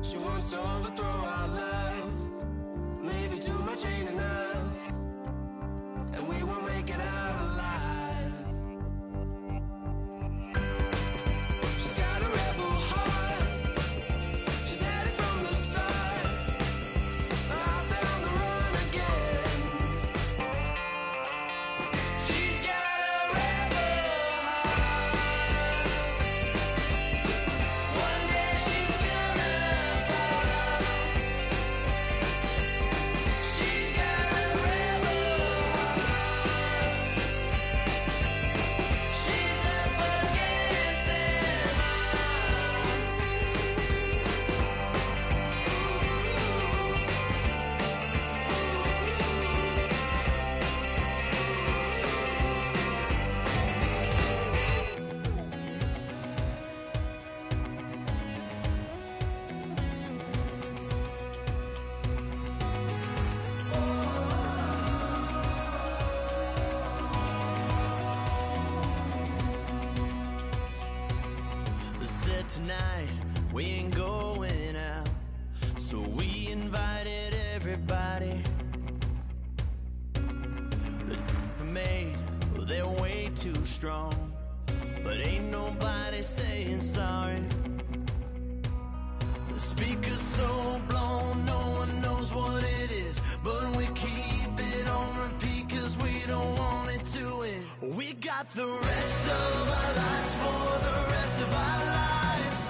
She wants to overthrow our love. Maybe too much ain't enough, and we won't make it out alive. She's got a rebel heart. She's had it from the start. Out there on the run again. She's got a rebel heart. One day she's gonna fall. She's got a rebel heart. She's up against them They said tonight we ain't going out, so we invited everybody. The we made, well, they're way too strong, but ain't nobody saying sorry. The speaker's so blown, no one knows what it is, but we keep it on repeat 'cause we don't want it to end. We got the rest of our lives for the rest of our lives,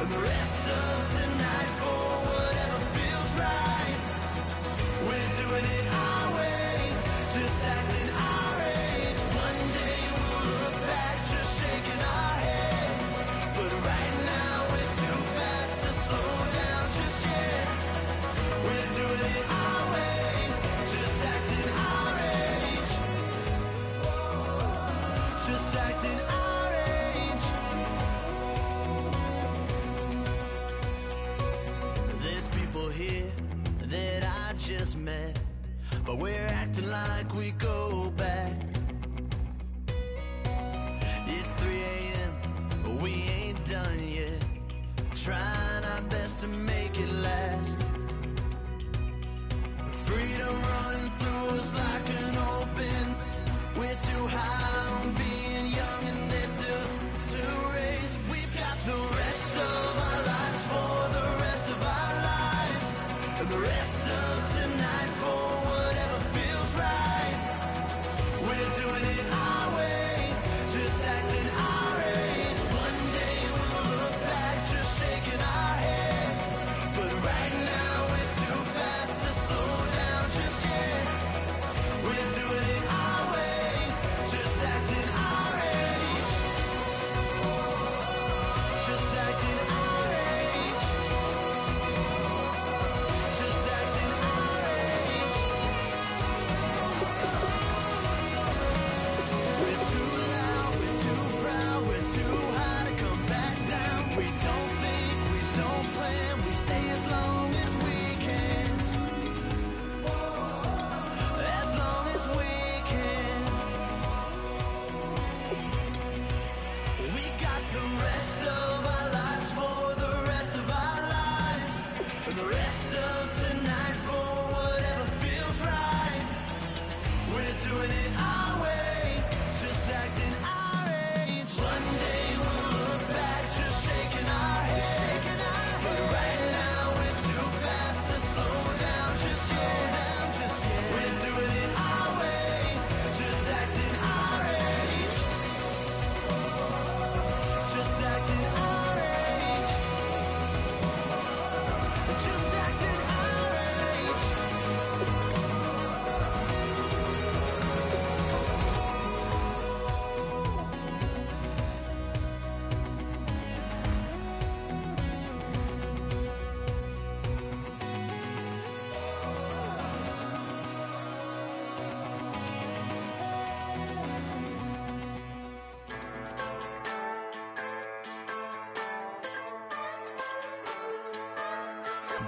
and the rest of tonight for whatever feels right. We're doing it our way, just acting our age. One day we'll look back, just shaking our heads, but right now we're too fast to slow down just yet. We're doing it our way, just acting our age. Just acting our age. There's people here that I just met, but we're acting like we go back. It's 3 a.m., but we ain't done yet, trying our best to make it last. Freedom running through us like an open. We're too high on being young, and there's still to race. We've got the rest of our lives for the rest of our lives, and the rest of tonight for whatever feels right. We're doing it our way, just acting our age. One day we'll look back, just shaking our heads, but right now we're too fast to slow down just yet. We're doing it our way, just acting our age. Just acting our age. Just acting our age. We're too loud, we're too proud, we're too high to come back down. We don't think, we don't plan, we stay as long as we can. As long as we can. We got the rest of our lives for the rest of our lives, and the rest of tonight for whatever feels right. We're doing it our way, just acting our age. One day we'll look back, just shaking our heads, but right now we're too fast to slow down just yet. We're doing it our way, just acting our age. Just acting our age. Just acting our age.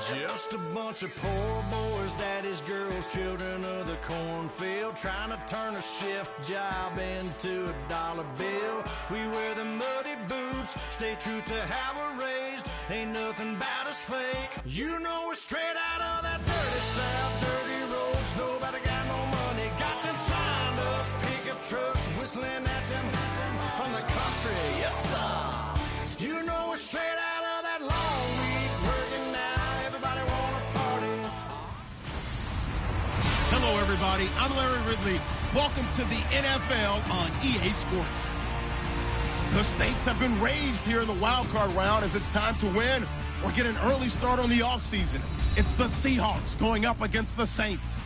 Just a bunch of poor boys, daddy's girls, children of the cornfield, trying to turn a shift job into a dollar bill. We wear the muddy boots, stay true to how we're raised, ain't nothing about us fake. You know we're straight out of that dirty South, dirty roads, nobody got no money. Got them signed up, pickup trucks, whistling at them from the country, yes sir. You know we're straight out of that long week, working now, everybody wanna party. Hello everybody, I'm Larry Ridley. Welcome to the NFL on EA Sports. The stakes have been raised here in the wild card round as it's time to win or get an early start on the offseason. It's the Seahawks going up against the Saints.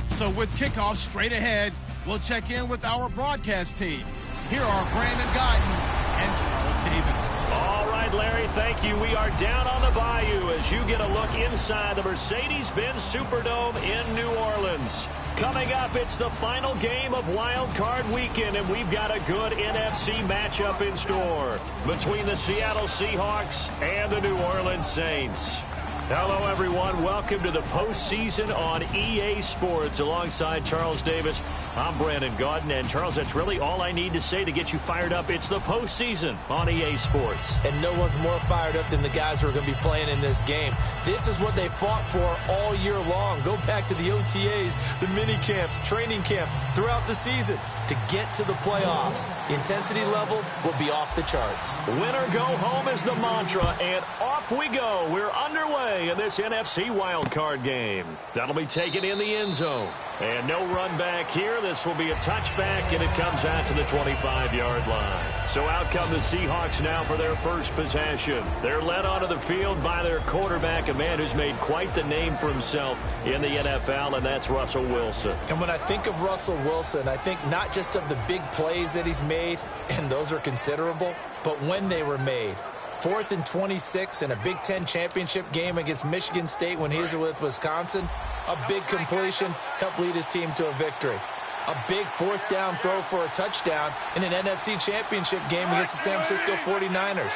So with kickoff straight ahead, we'll check in with our broadcast team. Here are Brandon Guyton and Charles Davis. All right, Larry, thank you. We are down on the bayou as you get a look inside the Mercedes-Benz Superdome in New Orleans. Coming up, it's the final game of Wild Card Weekend, and we've got a good NFC matchup in store between the Seattle Seahawks and the New Orleans Saints. Hello, everyone. Welcome to the postseason on EA Sports. Alongside Charles Davis, I'm Brandon Gaudin. And, Charles, that's really all I need to say to get you fired up. It's the postseason on EA Sports. And no one's more fired up than the guys who are going to be playing in this game. This is what they fought for all year long. Go back to the OTAs, the mini camps, training camp, throughout the season to get to the playoffs. The intensity level will be off the charts. Win or go home is the mantra, and off we go. We're underway in this NFC wildcard game. That'll be taken in the end zone. And no run back here. This will be a touchback, and it comes out to the 25-yard line. So out come the Seahawks now for their first possession. They're led onto the field by their quarterback, a man who's made quite the name for himself in the NFL, and that's Russell Wilson. And when I think of Russell Wilson, I think not just of the big plays that he's made, and those are considerable, but when they were made. 4th and 26 in a Big Ten championship game against Michigan State when he was with Wisconsin. A big completion helped lead his team to a victory. A big 4th down throw for a touchdown in an NFC championship game against the San Francisco 49ers.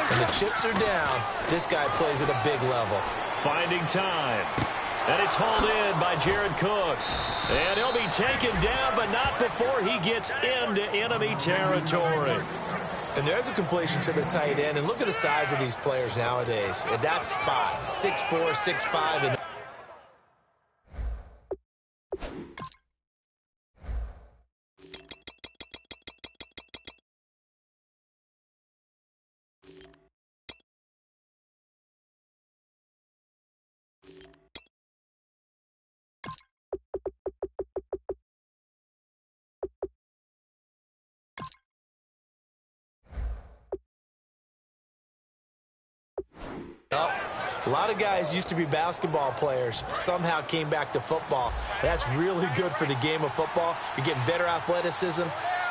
When the chips are down, this guy plays at a big level. Finding time. And it's hauled in by Jared Cook. And he'll be taken down, but not before he gets into enemy territory. And there's a completion to the tight end. And look at the size of these players nowadays. At that spot, 6'4", 6'5", and a lot of guys used to be basketball players, somehow came back to football. That's really good for the game of football. You're getting better athleticism,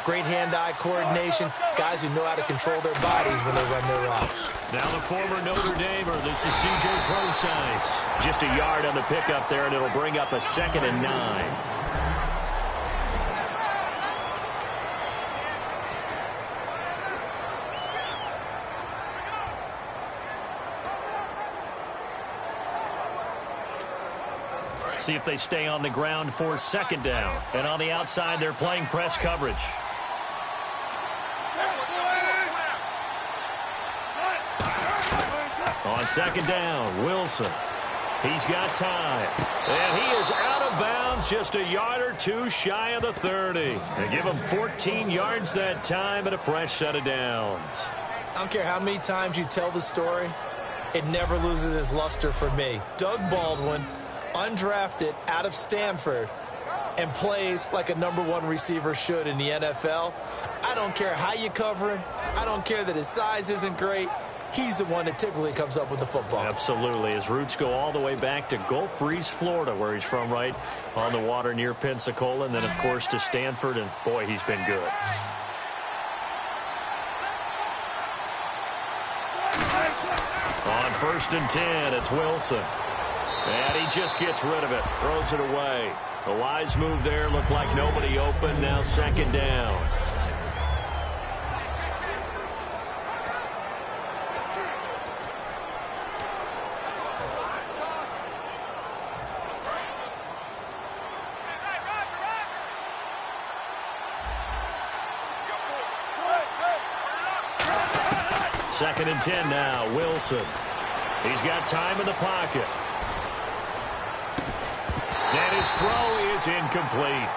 great hand-eye coordination, guys who know how to control their bodies when they run their routes. Now the former Notre Damer, this is C.J. Prosise. Just a yard on the pickup there, and it'll bring up a 2nd and 9. See if they stay on the ground for 2nd down. And on the outside, they're playing press coverage. On 2nd down, Wilson. He's got time. And he is out of bounds, just a yard or two shy of the 30. They give him 14 yards that time and a fresh set of downs. I don't care how many times you tell the story, it never loses its luster for me. Doug Baldwin, undrafted out of Stanford, and plays like a #1 receiver should in the NFL. I don't care how you cover him. I don't care that his size isn't great. He's the one that typically comes up with the football. Absolutely. His roots go all the way back to Gulf Breeze, Florida, where he's from, right on the water near Pensacola, and then, of course, to Stanford, and, boy, he's been good. On 1st and 10, it's Wilson. And he just gets rid of it, throws it away. A wise move there, looked like nobody open, now 2nd down. Second and 10 now, Wilson. He's got time in the pocket. And his throw is incomplete.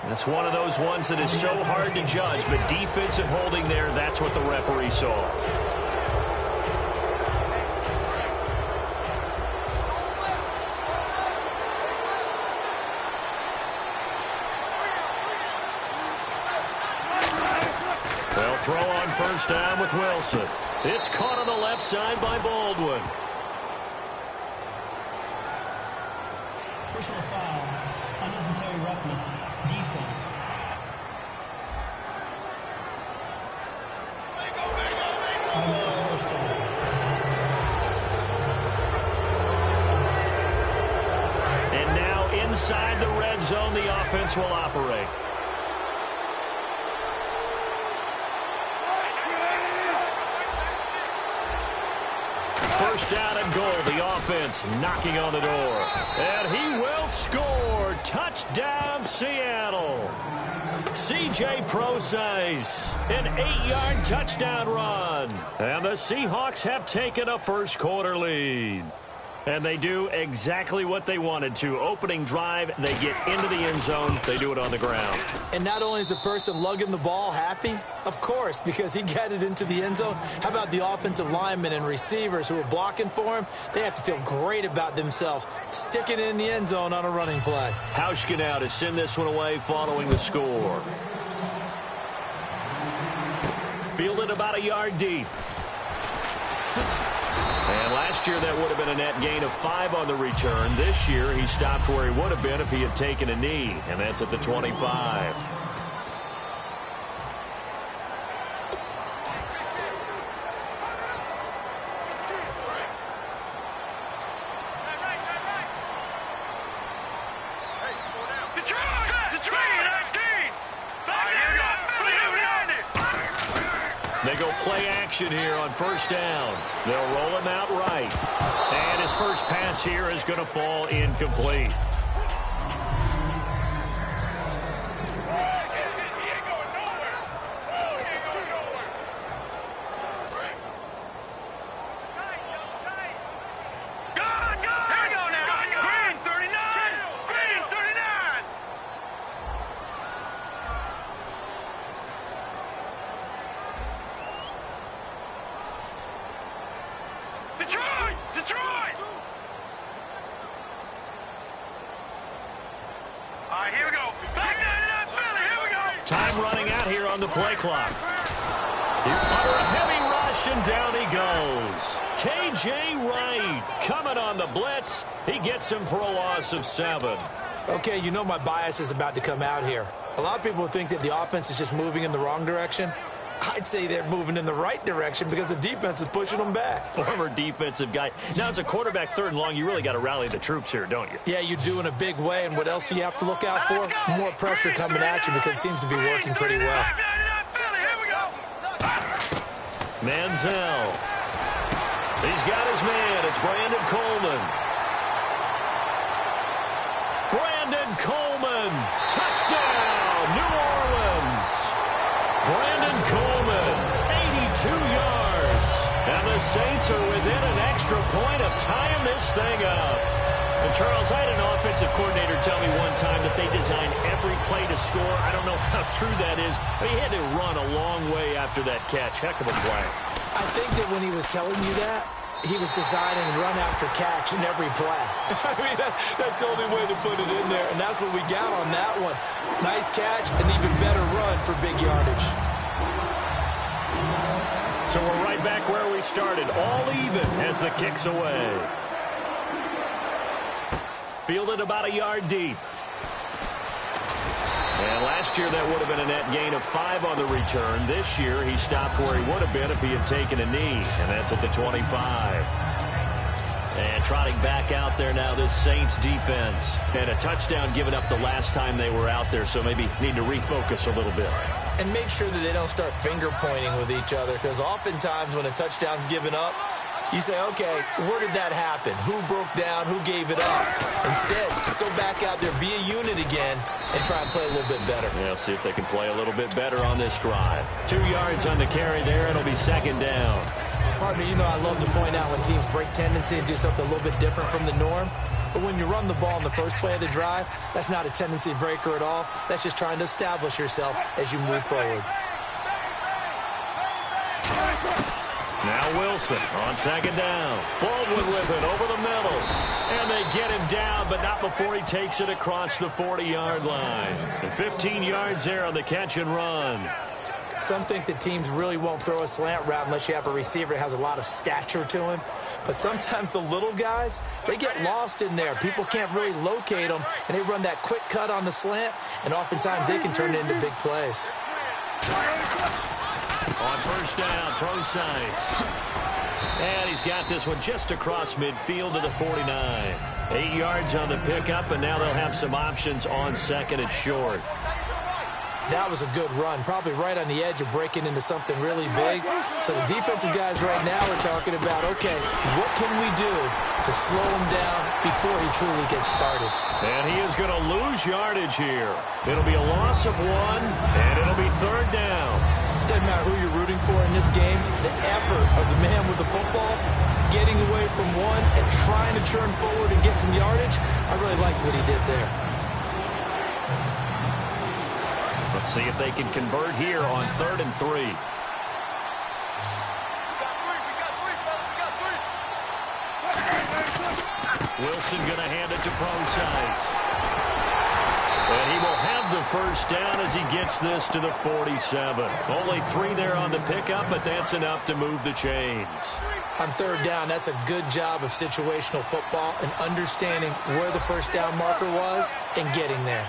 That's one of those ones that is so hard to judge, but defensive holding there, that's what the referee saw. They'll throw on first down with Wilson. It's caught on the left side by Baldwin. Personal foul, unnecessary roughness, defense. First down. And now inside the red zone, the offense will operate. First down and goal, the offense knocking on the door. And he will score. Touchdown, Seattle. C.J. Prosise, an 8-yard touchdown run. And the Seahawks have taken a first quarter lead. And they do exactly what they wanted to. Opening drive, they get into the end zone. They do it on the ground. And not only is the person lugging the ball happy, of course, because he got it into the end zone. How about the offensive linemen and receivers who are blocking for him? They have to feel great about themselves, sticking it in the end zone on a running play. Hauschka now to send this one away following the score. Fielded about a yard deep. And last year, that would have been a net gain of 5 on the return. This year, he stopped where he would have been if he had taken a knee, and that's at the 25. They go play action here on first down. They'll roll him out right. And his first pass here is going to fall incomplete. Time running out here on the play clock. Under a heavy rush, and down he goes. K.J. Wright coming on the blitz. He gets him for a loss of 7. Okay, you know my bias is about to come out here. A lot of people think that the offense is just moving in the wrong direction. I'd say they're moving in the right direction because the defense is pushing them back. Former defensive guy. Now, as a quarterback, 3rd and long, you really got to rally the troops here, don't you? Yeah, you do in a big way. And what else do you have to look out for? More pressure coming at you because it seems to be working pretty well. Manziel. He's got his man. It's Brandon Coleman. Brandon Coleman. Touchdown, New Orleans. Brandon Coleman, 82 yards. And the Saints are within an extra point of tying this thing up. And Charles, I had an offensive coordinator tell me one time that they design every play to score. I don't know how true that is. I mean, he had to run a long way after that catch. Heck of a play. I think that when he was telling you that, he was designing run after catch in every play. I mean, that's the only way to put it in there, and that's what we got on that one. Nice catch, an even better run for big yardage. So we're right back where we started, all even as the kick's away. Fielded about a yard deep. And last year, that would have been a net gain of 5 on the return. This year, he stopped where he would have been if he had taken a knee, and that's at the 25. And trotting back out there now, this Saints defense. And a touchdown given up the last time they were out there, so maybe need to refocus a little bit. And make sure that they don't start finger pointing with each other, because oftentimes when a touchdown's given up, You say, okay, where did that happen? Who broke down? Who gave it up? Instead, just go back out there, be a unit again, and try and play a little bit better. Yeah, see if they can play a little bit better on this drive. 2 yards on the carry there. It'll be second down. Partner, you know I love to point out when teams break tendency and do something a little bit different from the norm. But when you run the ball in the first play of the drive, that's not a tendency breaker at all. That's just trying to establish yourself as you move forward. Now Wilson on second down. Baldwin with it over the middle. And they get him down, but not before he takes it across the 40-yard line. And 15 yards there on the catch and run. Some think that teams really won't throw a slant route unless you have a receiver that has a lot of stature to him. But sometimes the little guys, they get lost in there. People can't really locate them, and they run that quick cut on the slant, and oftentimes they can turn it into big plays. On first down, Procise. And he's got this one just across midfield to the 49. 8 yards on the pickup, and now they'll have some options on second and short. That was a good run, probably right on the edge of breaking into something really big. So the defensive guys right now are talking about, okay, what can we do to slow him down before he truly gets started? And he is going to lose yardage here. It'll be a loss of 1, and it'll be third down. Doesn't matter who you're rooting for in this game, the effort of the man with the football, getting away from one and trying to churn forward and get some yardage, I really liked what he did there. Let's see if they can convert here on 3rd and 3. Wilson going to hand it to Procise. And he will have the first down as he gets this to the 47. Only 3 there on the pickup, but that's enough to move the chains. On third down, that's a good job of situational football and understanding where the first down marker was and getting there.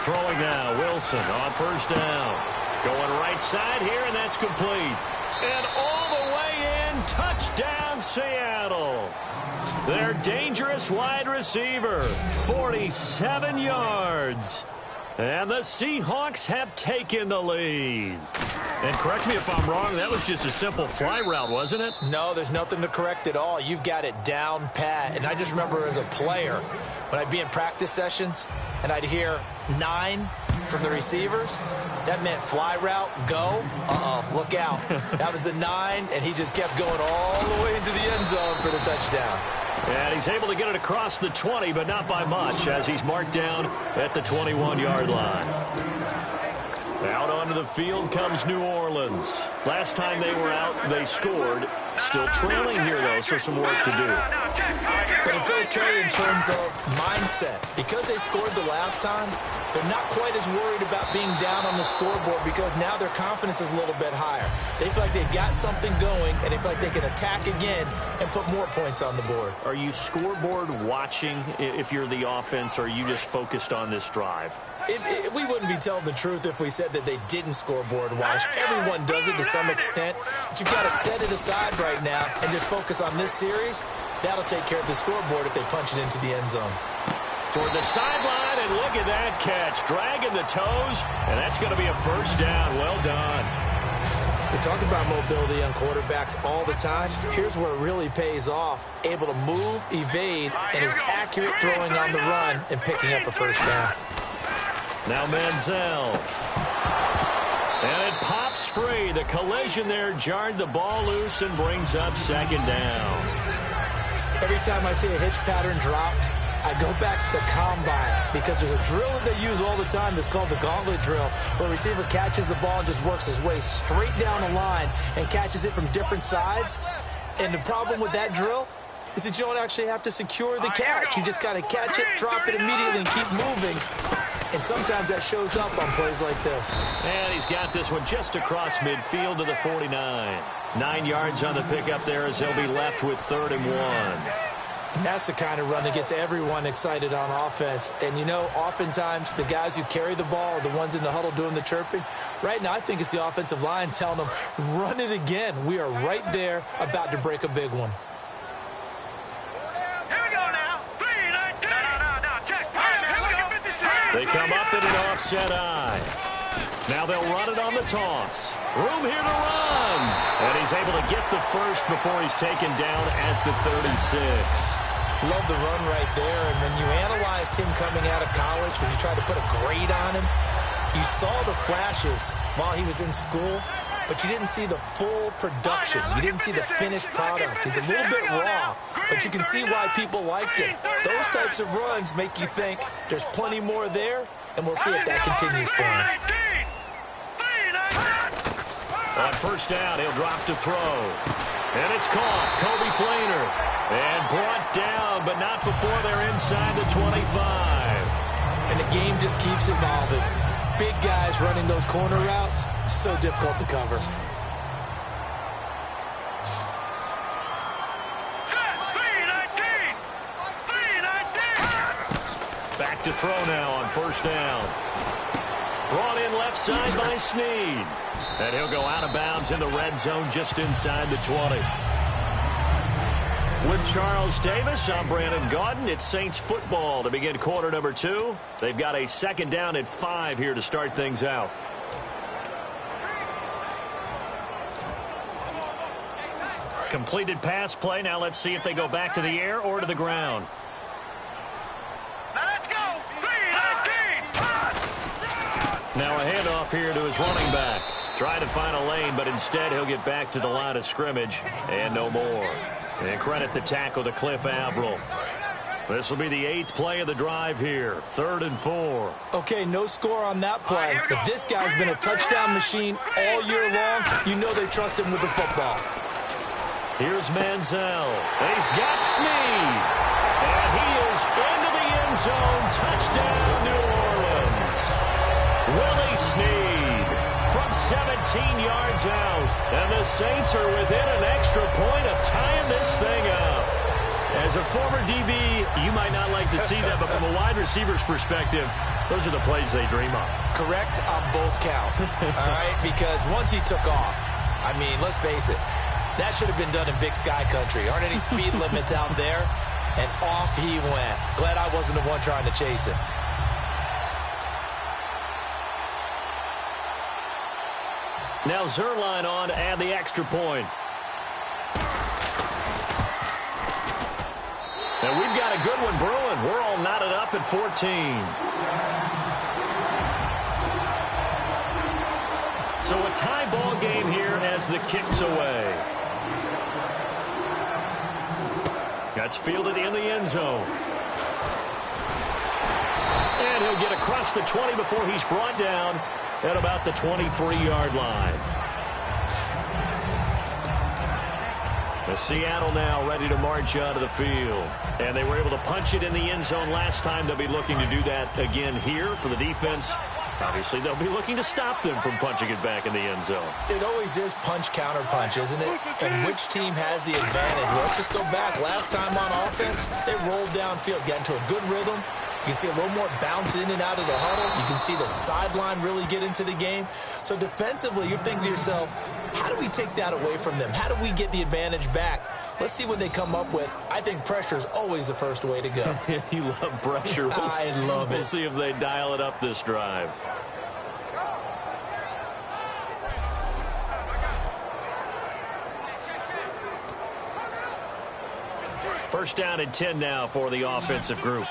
Throwing now, Wilson on first down. Going right side here, and that's complete. And all the way in, touchdown Seattle. Their dangerous wide receiver, 47 yards. And the Seahawks have taken the lead. And correct me if I'm wrong, that was just a simple fly route, wasn't it? No, there's nothing to correct at all. You've got it down pat. And I just remember as a player, when I'd be in practice sessions and I'd hear 9 from the receivers, that meant fly route, go, look out. That was the 9, and he just kept going all the way into the end zone for the touchdown. And he's able to get it across the 20, but not by much, as he's marked down at the 21-yard line. Out onto the field comes New Orleans. Last time they were out, they scored. Still trailing here, though, so some work to do. But it's okay in terms of mindset. Because they scored the last time, they're not quite as worried about being down on the scoreboard because now their confidence is a little bit higher. They feel like they've got something going, and they feel like they can attack again and put more points on the board. Are you scoreboard watching if you're the offense, or are you just focused on this drive? We wouldn't be telling the truth if we said that they didn't scoreboard watch. Everyone does it to some extent, but you've got to set it aside right now and just focus on this series. That'll take care of the scoreboard if they punch it into the end zone. Toward the sideline, and look at that catch. Dragging the toes, and that's going to be a first down. Well done. We talk about mobility on quarterbacks all the time. Here's where it really pays off. Able to move, evade, and is accurate throwing on the run and picking up a first down. Now Manziel. And it pops free. The collision there jarred the ball loose and brings up second down. Every time I see a hitch pattern dropped, I go back to the combine because there's a drill that they use all the time that's called the gauntlet drill, where a receiver catches the ball and just works his way straight down the line and catches it from different sides. And the problem with that drill is that you don't actually have to secure the catch. You just got to catch it, drop it immediately, and keep moving. And sometimes that shows up on plays like this. And he's got this one just across midfield to the 49. 9 yards on the pickup there as they'll be left with 3rd and 1. And that's the kind of run that gets everyone excited on offense. And, you know, oftentimes the guys who carry the ball are the ones in the huddle doing the chirping. Right now, I think it's the offensive line telling them, run it again. We are right there about to break a big one. They come up in an offset eye. Now they'll run it on the toss. Room here to run. And he's able to get the first before he's taken down at the 36. Love the run right there. And when you analyzed him coming out of college, when you tried to put a grade on him, you saw the flashes while he was in school, but you didn't see the full production. You didn't see the finished product. He's a little bit raw, but you can see why people liked him. Those types of runs make you think there's plenty more there, and we'll see if that continues for him. On first down, he'll drop to throw. And it's caught. Kobe Flainer. And brought down, but not before they're inside the 25. And the game just keeps evolving. Big guys running those corner routes, so difficult to cover. Back to throw now on first down. Brought in left side by Snead. And he'll go out of bounds in the red zone just inside the 20. With Charles Davis, I'm Brandon Gaudin. It's Saints football to begin quarter number 2. They've got a second down at 5 here to start things out. Completed pass play. Now let's see if they go back to the air or to the ground. Now a handoff here to his running back. Trying to find a lane, but instead he'll get back to the line of scrimmage and no more. And credit the tackle to Cliff Averill. This will be the 8th play of the drive here. 3rd and 4. Okay, no score on that play, but this guy's been a touchdown machine all year long. You know they trust him with the football. Here's Manziel. And he's got Snead. And he is into the end zone. Touchdown, New Orleans. Willie Snead from 17 yards out. And the Saints are within an extra point of tying this thing up. As a former DB, you might not like to see that, but from a wide receiver's perspective, those are the plays they dream of. Correct on both counts, all right? Because once he took off, I mean, let's face it, that should have been done in Big Sky Country. Aren't any speed limits out there? And off he went. Glad I wasn't the one trying to chase him. Now Zerline on to add the extra point. And we've got a good one brewing. We're all knotted up at 14. So a tie ball game here as the kick's away. That's fielded in the end zone. And he'll get across the 20 before he's brought down at about the 23-yard line. The Seattle now ready to march out of the field. And they were able to punch it in the end zone last time. They'll be looking to do that again here for the defense. Obviously, they'll be looking to stop them from punching it back in the end zone. It always is punch-counter-punch, isn't it? And which team has the advantage? Well, let's just go back. Last time on offense, they rolled downfield, got into a good rhythm. You can see a little more bounce in and out of the huddle. You can see the sideline really get into the game. So defensively, you're thinking to yourself, how do we take that away from them? How do we get the advantage back? Let's see what they come up with. I think pressure is always the first way to go. You love pressure. I love it. We'll see if they dial it up this drive. First down and 10 now for the offensive group.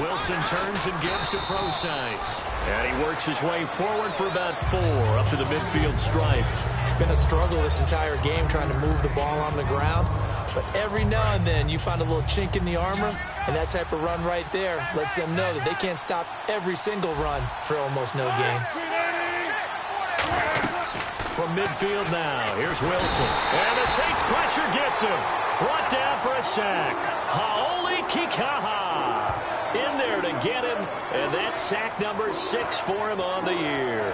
Wilson turns and gives to Procise. And he works his way forward for about 4 up to the midfield stripe. It's been a struggle this entire game trying to move the ball on the ground. But every now and then you find a little chink in the armor, and that type of run right there lets them know that they can't stop every single run for almost no gain. From midfield now, here's Wilson. And the Saints pressure gets him. Brought down for a sack. Haoli Kikaha in there to get him. And that's sack number 6 for him on the year.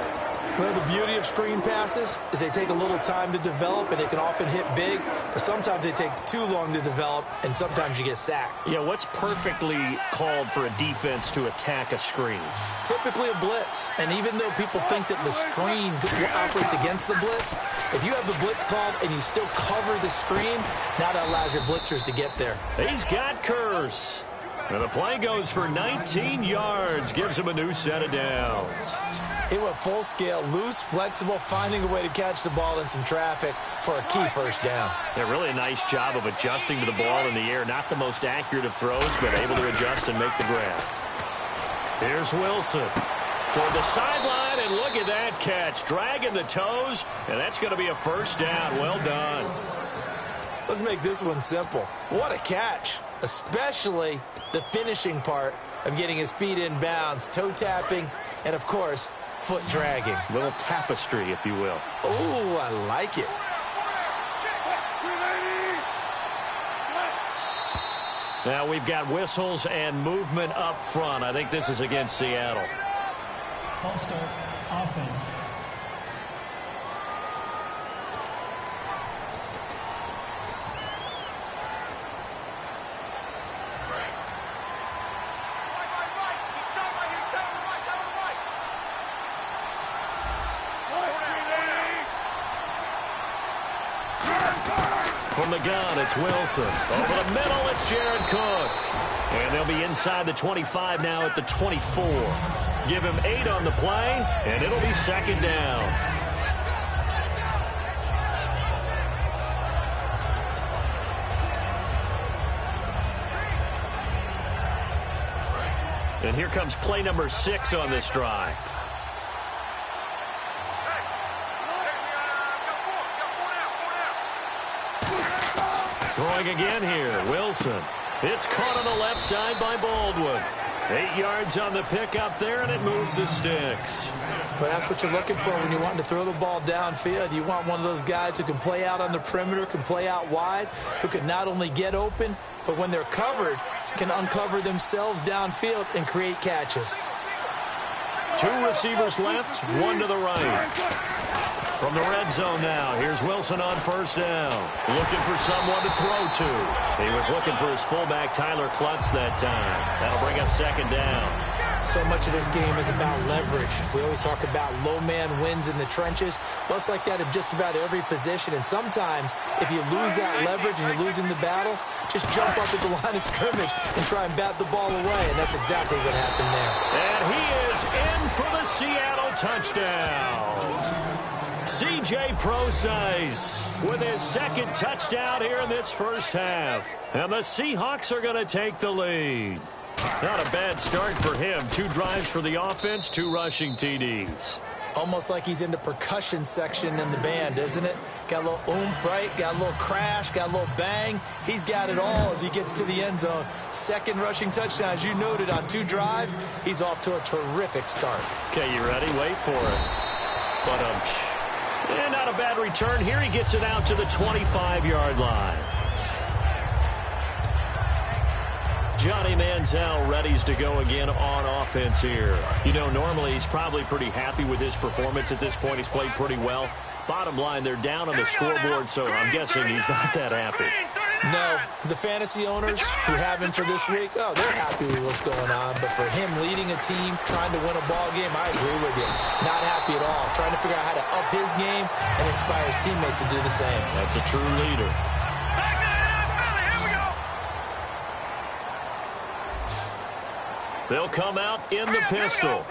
Well, the beauty of screen passes is they take a little time to develop, and they can often hit big, but sometimes they take too long to develop, and sometimes you get sacked. Yeah, what's perfectly called for a defense to attack a screen? Typically a blitz, and even though people think that the screen operates against the blitz, if you have the blitz called and you still cover the screen, now that allows your blitzers to get there. He's got Kurz. And the play goes for 19 yards, gives him a new set of downs. It went full scale, loose, flexible, finding a way to catch the ball in some traffic for a key first down. Yeah, really a nice job of adjusting to the ball in the air. Not the most accurate of throws, but able to adjust and make the grab. Here's Wilson toward the sideline, and look at that catch. Dragging the toes, and that's going to be a first down. Well done. Let's make this one simple. What a catch, especially the finishing part of getting his feet in bounds, toe tapping, and, of course, foot dragging. A little tapestry, if you will. Oh, I like it. Now we've got whistles and movement up front. I think this is against Seattle. False start, offense. From the gun, it's Wilson. Over the middle, it's Jared Cook. And they'll be inside the 25 now at the 24. Give him 8 on the play, and it'll be second down. And here comes play number 6 on this drive. Throwing again here, Wilson. It's caught on the left side by Baldwin. 8 yards on the pickup there, and it moves the sticks. But that's what you're looking for when you're wanting to throw the ball downfield. You want one of those guys who can play out on the perimeter, can play out wide, who can not only get open, but when they're covered, can uncover themselves downfield and create catches. 2 receivers left, 1 to the right. From the red zone now, here's Wilson on first down. Looking for someone to throw to. He was looking for his fullback, Tyler Klutz, that time. That'll bring up second down. So much of this game is about leverage. We always talk about low man wins in the trenches. Well, it's like that in just about every position. And sometimes, if you lose that leverage and you're losing the battle, just jump up at the line of scrimmage and try and bat the ball away. And that's exactly what happened there. And he is in for the Seattle touchdown. C.J. Prosise with his second touchdown here in this first half. And the Seahawks are going to take the lead. Not a bad start for him. 2 drives for the offense, 2 rushing TDs. Almost like he's in the percussion section in the band, isn't it? Got a little oomph, right? Got a little crash, got a little bang. He's got it all as he gets to the end zone. Second rushing touchdown, as you noted, on 2 drives. He's off to a terrific start. Okay, you ready? Wait for it. But and not a bad return. Here he gets it out to the 25-yard line. Johnny Manziel readies to go again on offense here. You know, normally he's probably pretty happy with his performance at this point. He's played pretty well. Bottom line, they're down on the scoreboard, so I'm guessing he's not that happy. No, the fantasy owners who have him for this week, oh, they're happy with what's going on. But for him leading a team, trying to win a ball game, I agree with you. Not happy at all. Trying to figure out how to up his game and inspire his teammates to do the same. That's a true leader. They'll come out in the pistol.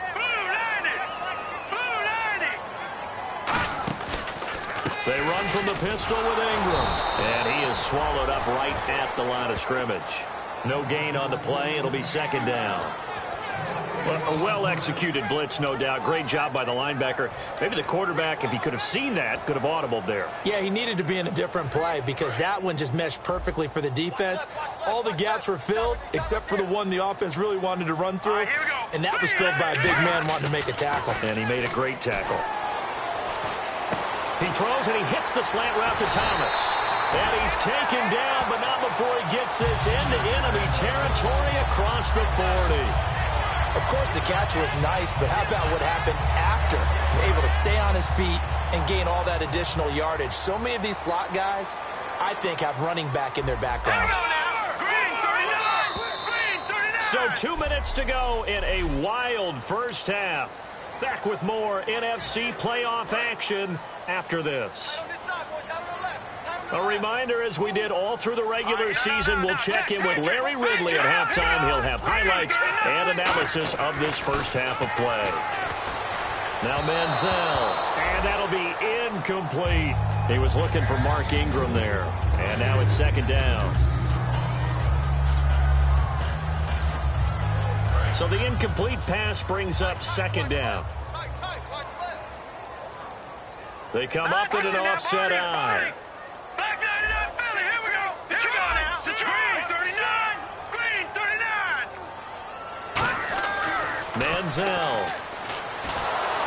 They run from the pistol with Ingram. And he is swallowed up right at the line of scrimmage. No gain on the play. It'll be second down. A well-executed blitz, no doubt. Great job by the linebacker. Maybe the quarterback, if he could have seen that, could have audibled there. Yeah, he needed to be in a different play because that one just meshed perfectly for the defense. All the gaps were filled except for the one the offense really wanted to run through. And that was filled by a big man wanting to make a tackle. And he made a great tackle. He throws and he hits the slant route to Thomas. And he's taken down, but not before he gets this into enemy territory across the 40. Of course, the catch was nice, but how about what happened after? Able to stay on his feet and gain all that additional yardage. So many of these slot guys, I think, have running back in their background. So 2 minutes to go in a wild first half. Back with more NFC playoff action after this. A reminder, as we did all through the regular season, we'll check in with Larry Ridley at halftime. He'll have highlights and analysis of this first half of play. Now Manziel, and that'll be incomplete. He was looking for Mark Ingram there, and now it's second down. So the incomplete pass brings up second down. They come up with an offset eye. Manziel.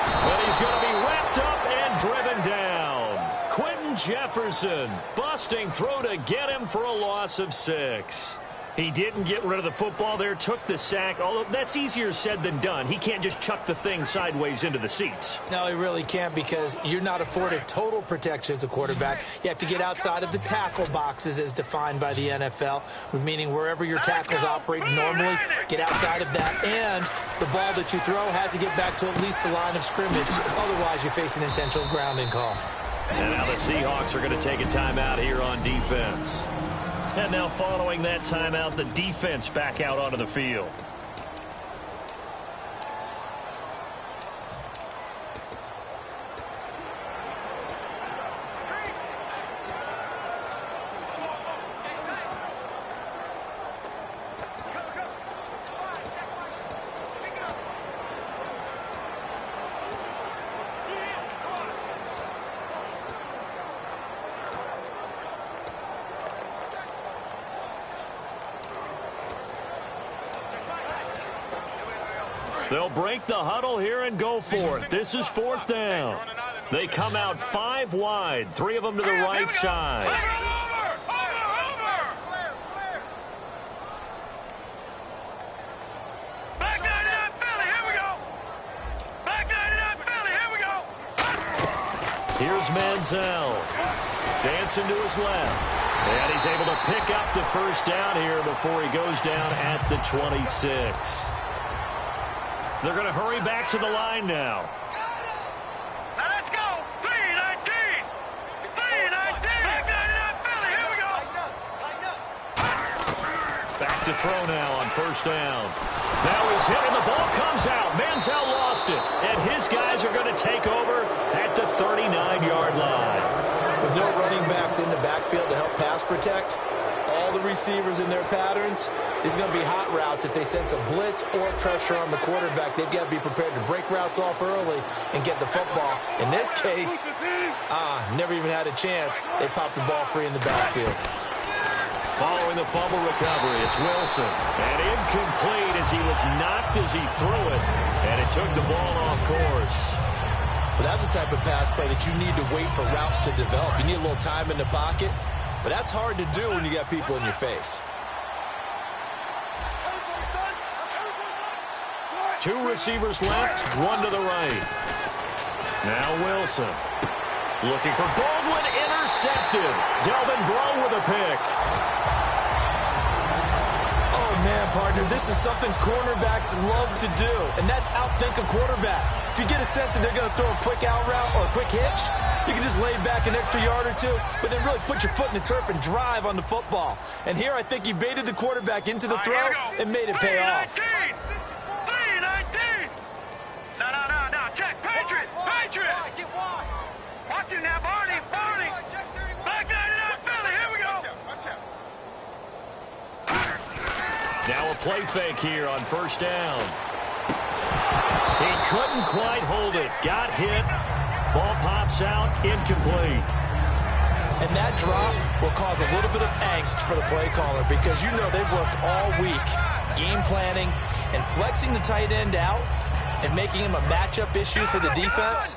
But he's going to be wrapped up and driven down. Quentin Jefferson busting through to get him for a loss of 6. He didn't get rid of the football there, took the sack, although that's easier said than done. He can't just chuck the thing sideways into the seats. No, he really can't, because you're not afforded total protection as a quarterback. You have to get outside of the tackle boxes as defined by the NFL, meaning wherever your tackles operate normally, get outside of that, and the ball that you throw has to get back to at least the line of scrimmage. Otherwise, you're facing intentional grounding call. And now the Seahawks are going to take a timeout here on defense. And now following that timeout, the defense back out onto the field. They'll break the huddle here and go for it. This is fourth down. They come out 5 wide, 3 of them to the right side. Here's Manziel. Dancing to his left. And he's able to pick up the first down here before he goes down at the 26. They're going to hurry back to the line now. Now let's go. 3-19. 3-19. Philly. Here we go. Back to throw now on first down. Now he's hit and the ball comes out. Manziel lost it. And his guys are going to take over at the 39-yard line. With no running backs in the backfield to help pass protect, all the receivers in their patterns, these are going to be hot routes. If they sense a blitz or pressure on the quarterback, they've got to be prepared to break routes off early and get the football. In this case, never even had a chance. They popped the ball free in the backfield. Following the fumble recovery, it's Wilson. And incomplete as he was knocked as he threw it. And it took the ball off course. But that's the type of pass play that you need to wait for routes to develop. You need a little time in the pocket. But that's hard to do when you got people in your face. 2 receivers left, 1 to the right. Now Wilson. Looking for Baldwin, intercepted. Delvin Breaux with a pick. Oh, man, partner, this is something cornerbacks love to do, and that's outthink a quarterback. If you get a sense that they're going to throw a quick out route or a quick hitch, you can just lay back an extra yard or 2, but then really put your foot in the turf and drive on the football. And here I think he baited the quarterback into the throw and made it pay off. 3-19. No, check. Patriot. Watch it now, Barney. Back 99, Philly. Here we go. Now a play fake here on first down. He couldn't quite hold it. Got hit. Ball pops out, incomplete. And that drop will cause a little bit of angst for the play caller, because you know they've worked all week game planning and flexing the tight end out and making him a matchup issue for the defense.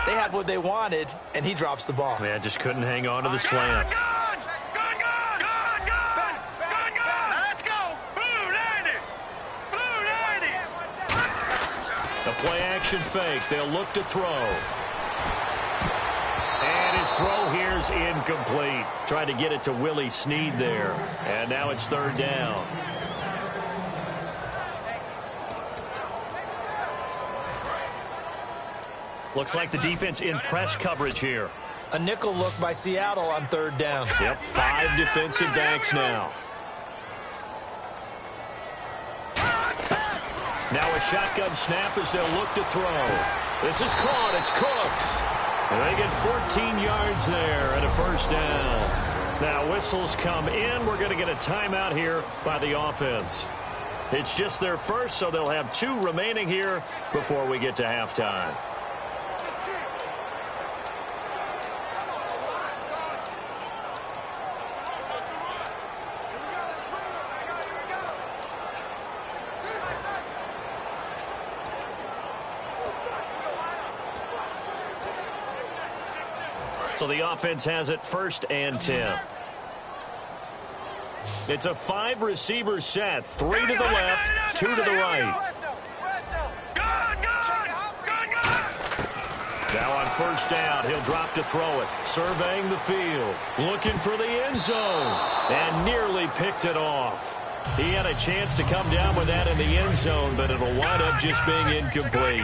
They had what they wanted, and he drops the ball. Man, just couldn't hang on to the slant. Let's go. Blue 90. A play-action fake. They'll look to throw. And his throw here's incomplete. Tried to get it to Willie Snead there. And now it's third down. Looks like the defense in press coverage here. A nickel look by Seattle on third down. Yep, 5 defensive backs now. Now a shotgun snap as they'll look to throw. This is caught. It's Cooks. And they get 14 yards there and a first down. Now whistles come in. We're going to get a timeout here by the offense. It's just their first, so they'll have 2 remaining here before we get to halftime. So the offense has it 1st and 10. It's a 5-receiver set. 3 to the left, 2 to the right. Now on first down, he'll drop to throw it. Surveying the field. Looking for the end zone. And nearly picked it off. He had a chance to come down with that in the end zone, but it'll wind up just being incomplete.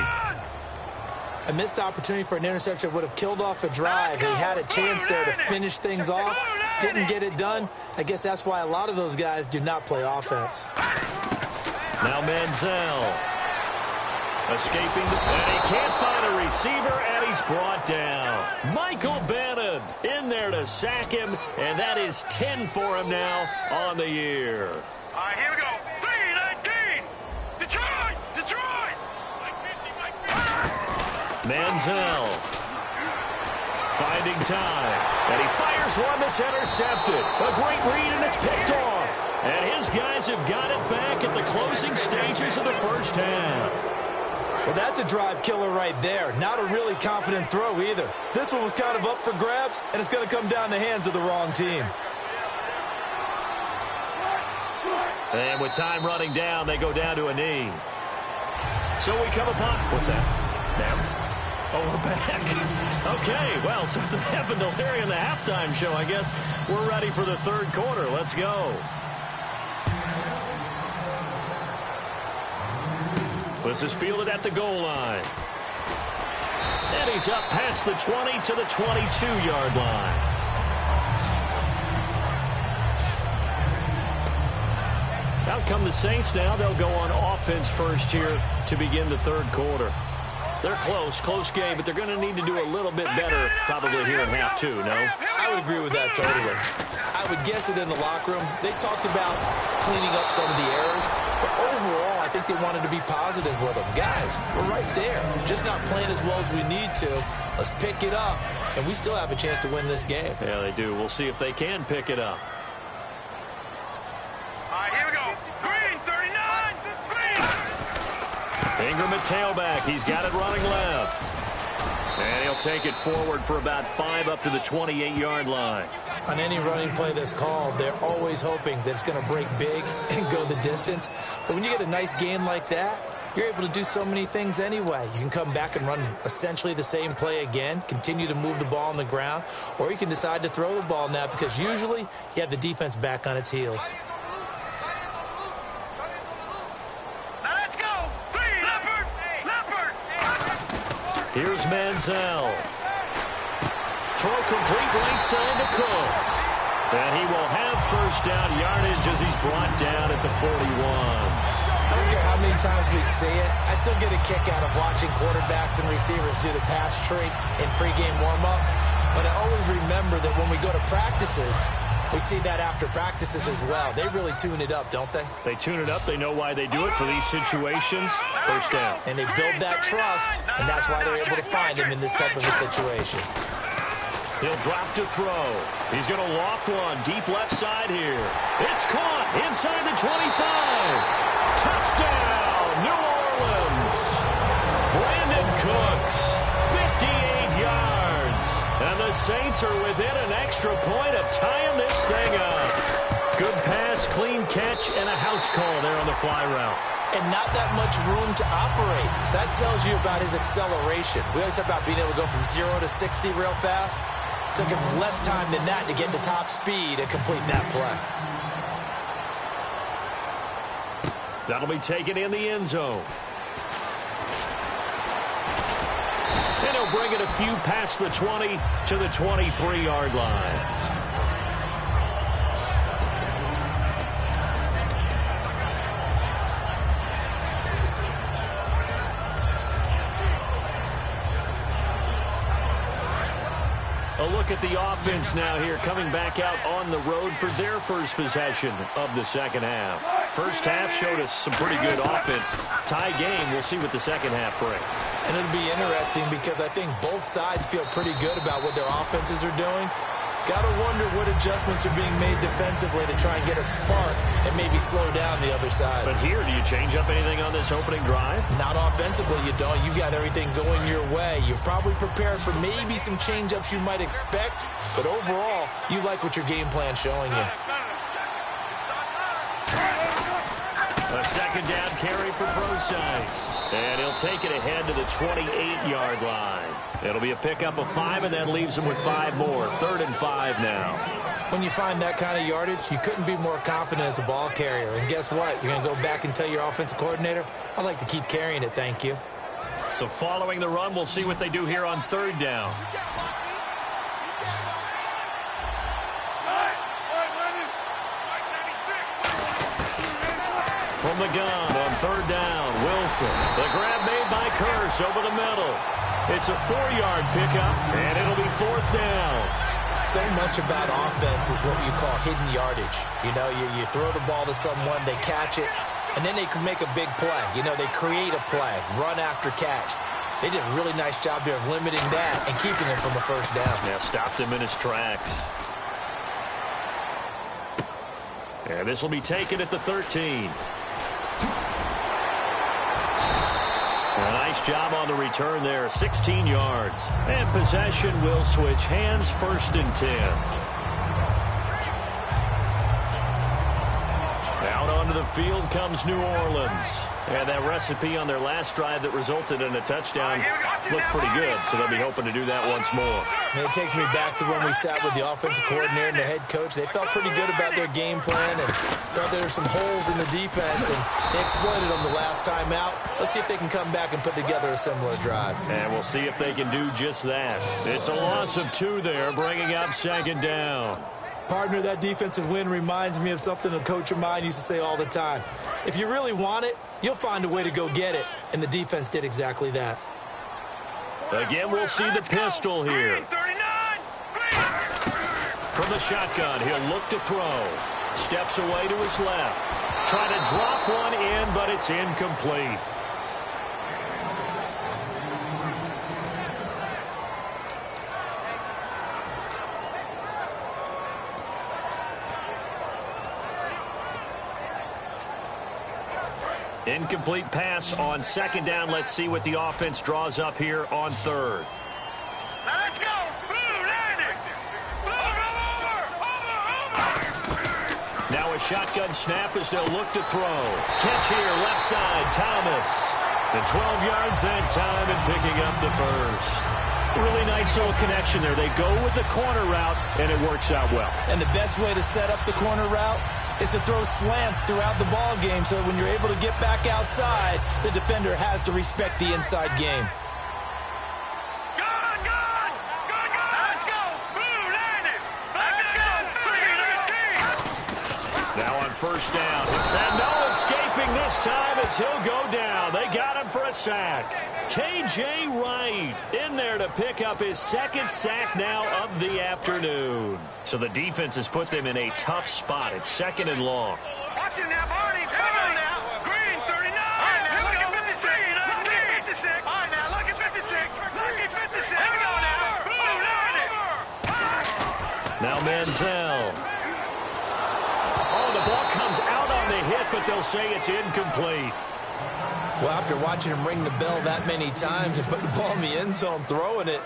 A missed opportunity for an interception would have killed off a drive. He had a chance there to finish things off. Didn't get it done. I guess that's why a lot of those guys do not play offense. Now Manziel. Escaping, and he can't find a receiver, and he's brought down. Michael Bannon in there to sack him, and that is 10 for him now on the year. All right, here we go. 3-19. Detroit! Detroit! Manziel finding time, and he fires one that's intercepted. A great read, and it's picked off. And his guys have got it back at the closing stages of the first half. Well, that's a drive killer right there. Not a really confident throw either. This one was kind of up for grabs, and it's going to come down the hands of the wrong team. And with time running down, they go down to a knee. So we come upon... What's that? Now? Oh, we're back. Okay, well, something happened to Larry in the halftime show, I guess. We're ready for the third quarter. Let's go. This is fielded at the goal line. And he's up past the 20 to the 22-yard line. Out come the Saints now. They'll go on offense first here to begin the third quarter. They're close game, but they're going to need to do a little bit better probably here in half 2, no? I would agree with that totally. I would guess it in the locker room. They talked about cleaning up some of the errors, but overall, I think they wanted to be positive with them. Guys, we're right there. Just not playing as well as we need to. Let's pick it up, and we still have a chance to win this game. Yeah, they do. We'll see if they can pick it up. All right, here we go. Green, 39. Green. Ingram at tailback. He's got it running left. And he'll take it forward for about 5 up to the 28-yard line. On any running play that's called, they're always hoping that it's going to break big and go the distance. But when you get a nice gain like that, you're able to do so many things anyway. You can come back and run essentially the same play again, continue to move the ball on the ground, or you can decide to throw the ball now because usually you have the defense back on its heels. Here's Manziel. Throw complete right side to Cooks. And he will have first down yardage as he's brought down at the 41. I don't care how many times we see it. I still get a kick out of watching quarterbacks and receivers do the pass treat in pregame warm-up. But I always remember that when we go to practices, we see that after practices as well. They really tune it up, don't they? They tune it up. They know why they do it for these situations. First down. And they build that trust, and that's why they're able to find him in this type of a situation. He'll drop to throw. He's going to loft one deep left side here. It's caught inside the 25. Touchdown, New Orleans. Brandon Cooks, 58 yards. And the Saints are within an extra point of tying this thing up. Good pass, clean catch, and a house call there on the fly route. and not that much room to operate. So that tells you about his acceleration. We always talk about being able to go from 0 to 60 real fast. It took him less time than that to get to top speed and complete that play. That'll be taken in the end zone. And he'll bring it a few past the 20 to the 23-yard line. A look at the offense now here, coming back out on the road for their first possession of the second half. First half showed us some pretty good offense. Tie game, we'll see what the second half brings. And it'll be interesting because I think both sides feel pretty good about what their offenses are doing. Got to wonder what adjustments are being made defensively to try and get a spark and maybe slow down the other side. But here, do you change up anything on this opening drive? Not offensively, you don't. You got everything going your way. You're probably prepared for maybe some change-ups you might expect, but overall, you like what your game plan's showing you. A second down carry for Procise. And he'll take it ahead to the 28-yard line. It'll be a pickup of 5, and that leaves him with 5 more. 3rd and 5 now. When you find that kind of yardage, you couldn't be more confident as a ball carrier. And guess what? You're going to go back and tell your offensive coordinator, I'd like to keep carrying it, thank you. So following the run, we'll see what they do here on 3rd down. From the gun on 3rd down, Wilson. The grab made by Curse over the middle. It's a 4-yard pickup, and it'll be 4th down. So much about offense is what you call hidden yardage. You know, you throw the ball to someone, they catch it, and then they can make a big play. You know, they create a play, run after catch. They did a really nice job there of limiting that and keeping him from a first down. Yeah, stopped him in his tracks. And this will be taken at the 13. A nice job on the return there, 16 yards. And possession will switch hands, 1st and 10. Out onto the field comes New Orleans. And that recipe on their last drive that resulted in a touchdown looked pretty good, so they'll be hoping to do that once more. And it takes me back to when we sat with the offensive coordinator and the head coach. They felt pretty good about their game plan and thought there were some holes in the defense, and they exploited them the last time out. Let's see if they can come back and put together a similar drive. And we'll see if they can do just that. It's a loss of 2 there, bringing up 2nd down. Partner, that defensive win reminds me of something a coach of mine used to say all the time. If you really want it, you'll find a way to go get it. And the defense did exactly that. Again, we'll see the pistol here. From the shotgun, he'll look to throw. Steps away to his left. Trying to drop one in, but it's incomplete. Incomplete pass on 2nd down. Let's see what the offense draws up here on 3rd. Now let's go. Now a shotgun snap as they'll look to throw. Catch here, left side, Thomas. The 12 yards that time and picking up the 1st. Really nice little connection there. They go with the corner route, and it works out well. And the best way to set up the corner route is to throw slants throughout the ball game so that when you're able to get back outside, the defender has to respect the inside game. Now on 1st down, and no escaping this time as he'll go down. They got him for a sack. K.J. Wright in there to pick up his 2nd sack now of the afternoon. So the defense has put them in a tough spot. It's 2nd and long. Watch him now, Barney. Come on now. Green, 39. All right, now, look at 56. Look at 56. All right, now, look at 56. Look at 56. Here we go now. Now Manziel. Oh, the ball comes out on the hit, but they'll say it's incomplete. Well, after watching him ring the bell that many times and put the ball in the end zone, throwing it,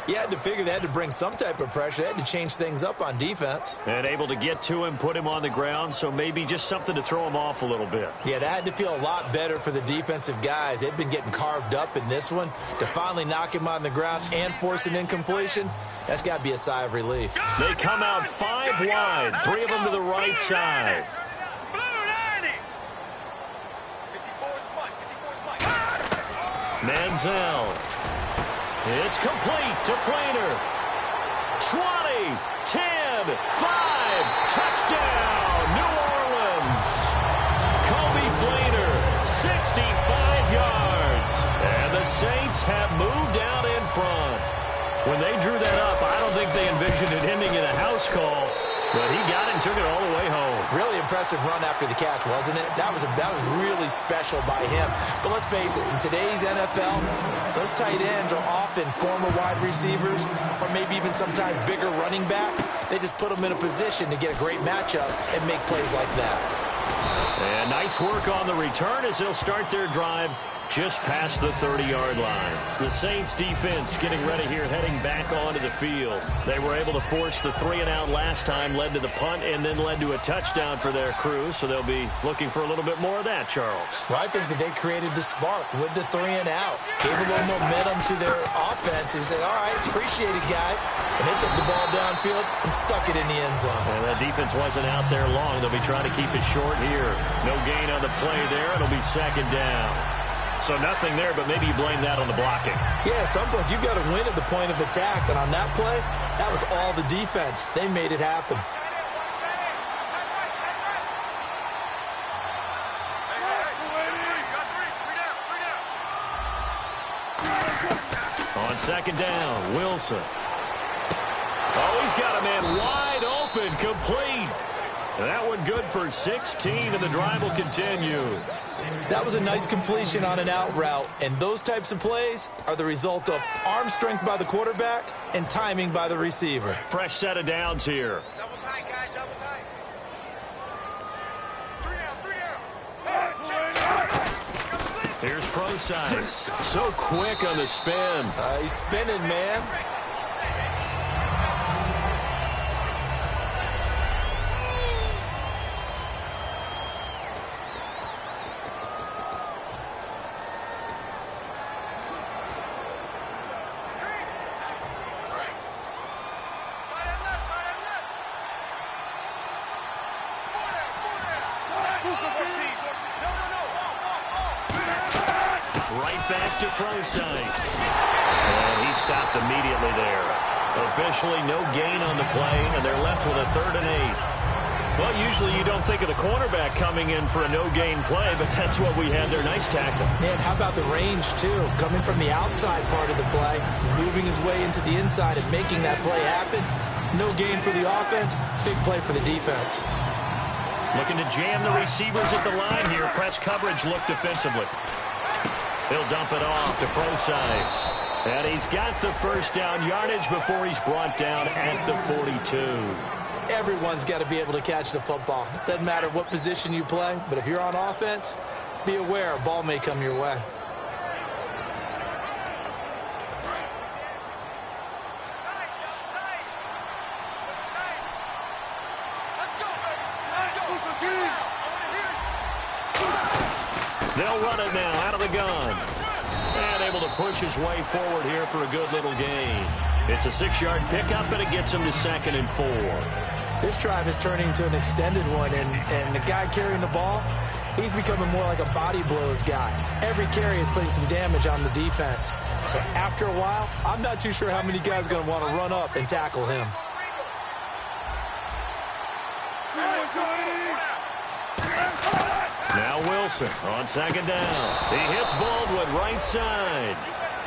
You had to figure they had to bring some type of pressure. They had to change things up on defense. And able to get to him, put him on the ground, so maybe just something to throw him off a little bit. Yeah, that had to feel a lot better for the defensive guys. They've been getting carved up in this one. To finally knock him on the ground and force an incompletion, that's got to be a sigh of relief. They come out 5 wide, 3 of them to the right side. Manziel. It's complete to Flainer. 20, 10, 5, touchdown, New Orleans. Kobe Flainer, 65 yards. And the Saints have moved out in front. When they drew that up, I don't think they envisioned it ending in a house call. But he got it and took it all the way home. Really impressive run after the catch, wasn't it? That was really special by him. But let's face it, in today's NFL, those tight ends are often former wide receivers or maybe even sometimes bigger running backs. They just put them in a position to get a great matchup and make plays like that. And nice work on the return as they'll start their drive just past the 30-yard line. The Saints defense getting ready here, heading back onto the field. They were able to force the 3-and-out last time, led to the punt, and then led to a touchdown for their crew. So they'll be looking for a little bit more of that, Charles. Well, I think that they created the spark with the 3-and-out. Gave a little momentum to their offense. They said, all right, appreciate it, guys. And they took the ball downfield and stuck it in the end zone. And that defense wasn't out there long. They'll be trying to keep it short here. No gain on the play there. It'll be 2nd down. So nothing there, but maybe you blame that on the blocking. Yeah, at some point, you've got to win at the point of attack. And on that play, that was all the defense. They made it happen. On 2nd down, Wilson. Oh, he's got a man wide open, complete. That one good for 16, and the drive will continue. That was a nice completion on an out route, and those types of plays are the result of arm strength by the quarterback and timing by the receiver. Fresh set of downs here. Double tight, guys, double tight. 3 down. Here's Procise. So quick on the spin. He's spinning, man. Back to Procise. And he stopped immediately there. Officially no gain on the play, and they're left with a 3rd and 8. Well, usually you don't think of the cornerback coming in for a no-gain play, but that's what we had there. Nice tackle. Man, how about the range, too? Coming from the outside part of the play, moving his way into the inside and making that play happen. No gain for the offense, big play for the defense. Looking to jam the receivers at the line here. Press coverage look defensively. He'll dump it off to Procise. And he's got the 1st down yardage before he's brought down at the 42. Everyone's got to be able to catch the football. Doesn't matter what position you play, but if you're on offense, be aware a ball may come your way. They'll run it now out of the gun. And able to push his way forward here for a good little gain. It's a 6-yard pickup, and it gets him to 2nd and 4. This drive is turning into an extended one, and the guy carrying the ball, he's becoming more like a body blows guy. Every carry is putting some damage on the defense. So after a while, I'm not too sure how many guys are going to want to run up and tackle him. Now Wilson on 2nd down. He hits Baldwin right side.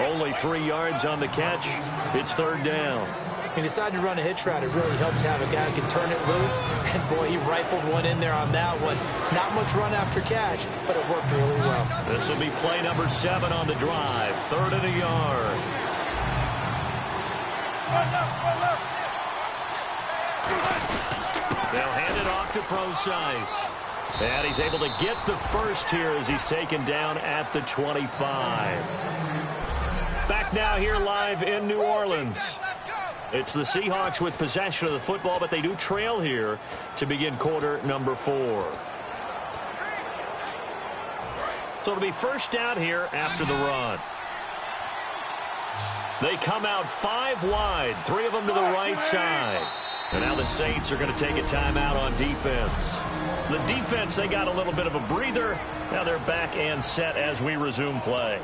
Only 3 yards on the catch. It's 3rd down. He decided to run a hitch route. It really helped to have a guy who can turn it loose. And, boy, he rifled one in there on that one. Not much run after catch, but it worked really well. This will be play number 7 on the drive. 3rd and a yard. They'll hand it off to Procise. And he's able to get the 1st here as he's taken down at the 25. Back Now here live in New Orleans. It's the Seahawks with possession of the football, but they do trail here to begin quarter number 4. So it'll be first down here after the run. They come out 5 wide, 3 of them to the right side. And now the Saints are going to take a timeout on defense. The defense, they got a little bit of a breather. Now they're back and set as we resume play.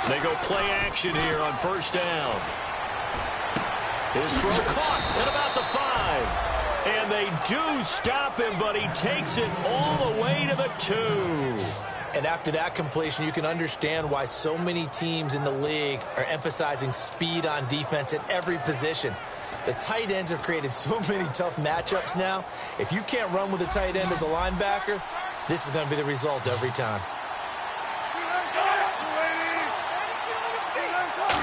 They go play action here on first down. His throw caught at about the 5. And they do stop him, but he takes it all the way to the 2. And after that completion, you can understand why so many teams in the league are emphasizing speed on defense at every position. The tight ends have created so many tough matchups now. If you can't run with a tight end as a linebacker, this is going to be the result every time.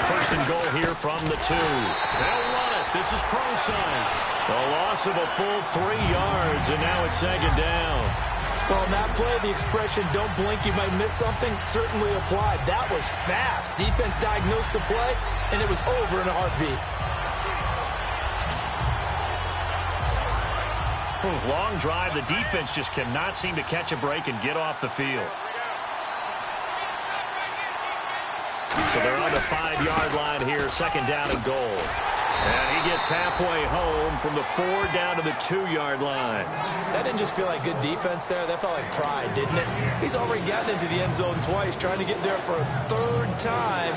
First and goal here from the 2. They'll run it. This is Procise. A loss of a full 3 yards, and now it's second down. Well, in that play, the expression, don't blink, you might miss something, certainly applied. That was fast. Defense diagnosed the play, and it was over in a heartbeat. Long drive. The defense just cannot seem to catch a break and get off the field. So they're on the 5-yard line here, second down and goal. And he gets halfway home from the 4 down to the 2-yard line. That didn't just feel like good defense there. That felt like pride, didn't it? He's already gotten into the end zone twice, trying to get there for a 3rd time.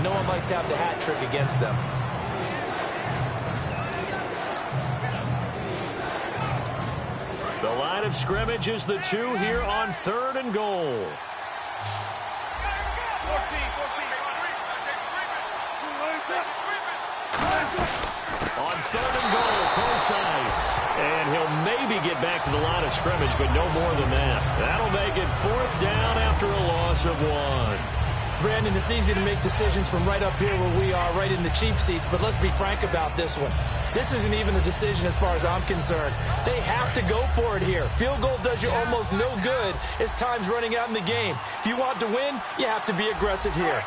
No one likes to have the hat trick against them. The line of scrimmage is the 2 here on 3rd and goal. On 3rd and goal, Procise. And he'll maybe get back to the line of scrimmage, but no more than that. That'll make it 4th down after a loss of 1. Brandon, it's easy to make decisions from right up here where we are, right in the cheap seats, but let's be frank about this one. This isn't even a decision as far as I'm concerned. They have to go for it here. Field goal does you almost no good as time's running out in the game. If you want to win, you have to be aggressive here.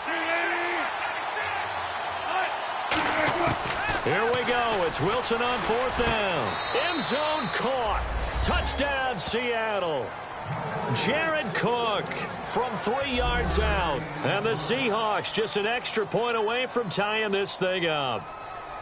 Here we go. It's Wilson on 4th down. End zone caught. Touchdown, Seattle. Jared Cook from 3 yards out. And the Seahawks just an extra point away from tying this thing up.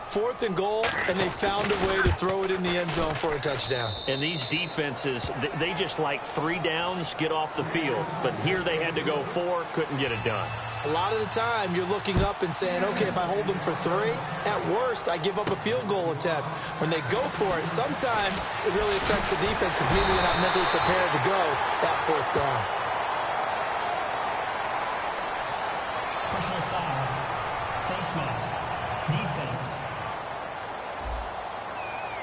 4th and goal, and they found a way to throw it in the end zone for a touchdown. And these defenses, they just like 3 downs, get off the field. But here they had to go 4, couldn't get it done. A lot of the time, you're looking up and saying, okay, if I hold them for 3, at worst, I give up a field goal attempt. When they go for it, sometimes it really affects the defense because maybe they're not mentally prepared to go that 4th down. Personal foul. Face mask. Defense.